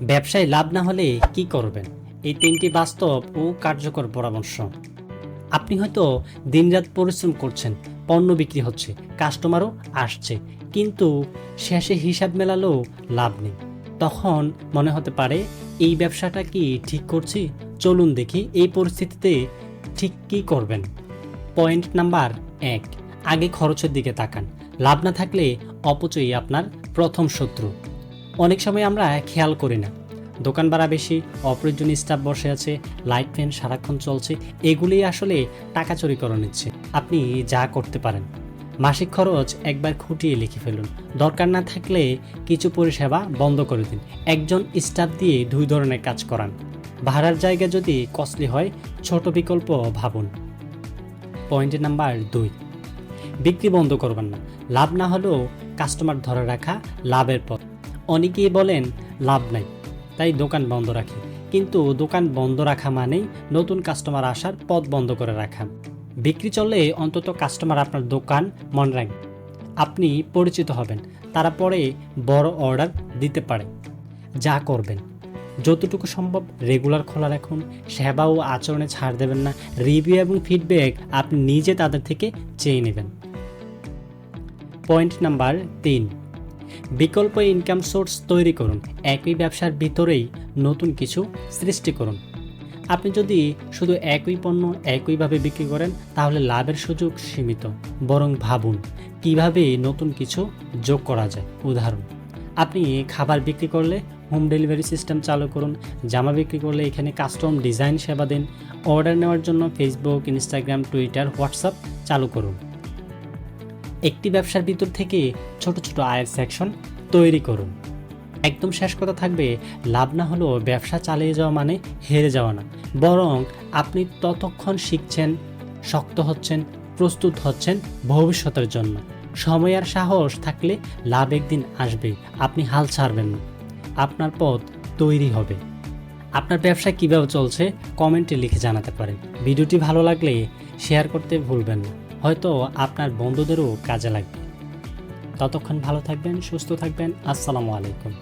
ব্যবসায় লাভ না হলে কি করবেন? এই ৩টি বাস্তব ও কার্যকর পরামর্শ। আপনি হয়তো দিনরাত পরিশ্রম করছেন, পণ্য বিক্রি হচ্ছে, কাস্টমারও আসছে, কিন্তু শেষে হিসাব মেলালেও লাভ নেই। তখন মনে হতে পারে এই ব্যবসাটা কি ঠিক করছি? চলুন দেখি এই পরিস্থিতিতে ঠিক কী করবেন। পয়েন্ট নাম্বার ১, আগে খরচের দিকে তাকান। লাভ না থাকলে অপচয়ই আপনার প্রথম শত্রু। অনেক সময় আমরা খেয়াল করি না, দোকান ভাড়া বেশি, অপ্রয়োজনীয় স্টাফ বসে আছে, লাইট ফ্যান সারাক্ষণ চলছে, এগুলি আসলে টাকা চুরি করে নিচ্ছে। আপনি যা করতে পারেন, মাসিক খরচ একবার খুঁটিয়ে লিখে ফেলুন। দরকার না থাকলে কিছু পরিষেবা বন্ধ করে দিন। একজন স্টাফ দিয়ে 2 ধরনের কাজ করান। ভাড়ার জায়গা যদি কস্টলি হয়, ছোট বিকল্প ভাবুন। পয়েন্ট নাম্বার 2, বিক্রি বন্ধ করবেন না। লাভ না হলেও কাস্টমার ধরে রাখা লাভের পথ। অনেকেই বলেন লাভ নাই, তাই দোকান বন্ধ রাখি। কিন্তু দোকান বন্ধ রাখা মানেই নতুন কাস্টমার আসার পথ বন্ধ করে রাখা। বিক্রি চললে অন্তত কাস্টমার আপনার দোকান মনে রাখবে, আপনি পরিচিত হবেন, তারা পরে বড় অর্ডার দিতে পারে। যা করবেন, যতটুকু সম্ভব রেগুলার খোলা রাখুন। সেবা ও আচরণে ছাড় দেবেন না। রিভিউ এবং ফিডব্যাক আপনি নিজে তাদের থেকে চেয়ে নেবেন। পয়েন্ট নাম্বার 3, বিকল্প ইনকাম সোর্স তৈরি করুন। একই ব্যবসার ভিতরেই নতুন কিছু সৃষ্টি করুন। আপনি যদি শুধু একই পণ্য একইভাবে বিক্রি করেন, তাহলে লাভের সুযোগ সীমিত। বরং ভাবুন কিভাবে নতুন কিছু যোগ করা যায়। উদাহরণ, আপনি খাবার বিক্রি করলে হোম ডেলিভারি সিস্টেম চালু করুন। জামা বিক্রি করলে এখানে কাস্টম ডিজাইন সেবা দিন। অর্ডার নেওয়ার জন্য ফেসবুক, ইনস্টাগ্রাম, টুইটার, হোয়াটসঅ্যাপ চালু করুন। একটি ব্যবসার ভিতর থেকে ছোট ছোট আয়ের সেকশন তৈরি করুন। একদম শেষ কথা থাকবে, লাভ না হলেও ব্যবসা চালিয়ে যাওয়া মানে হেরে যাওয়া না, বরং আপনি ততক্ষণ শিখছেন, শক্ত হচ্ছেন, প্রস্তুত হচ্ছেন ভবিষ্যতের জন্য। সময় আর সাহস থাকলে লাভ একদিন আসবেই। আপনি হাল ছাড়বেন না, আপনার পথ তৈরি হবে। আপনার ব্যবসা কীভাবে চলছে কমেন্টে লিখে জানাতে পারেন। ভিডিওটি ভালো লাগলে শেয়ার করতে ভুলবেন না, হয়তো আপনার বন্ধুদেরও কাজে লাগবে। ততক্ষণ ভালো থাকবেন, সুস্থ থাকবেন। আসসালামু আলাইকুম।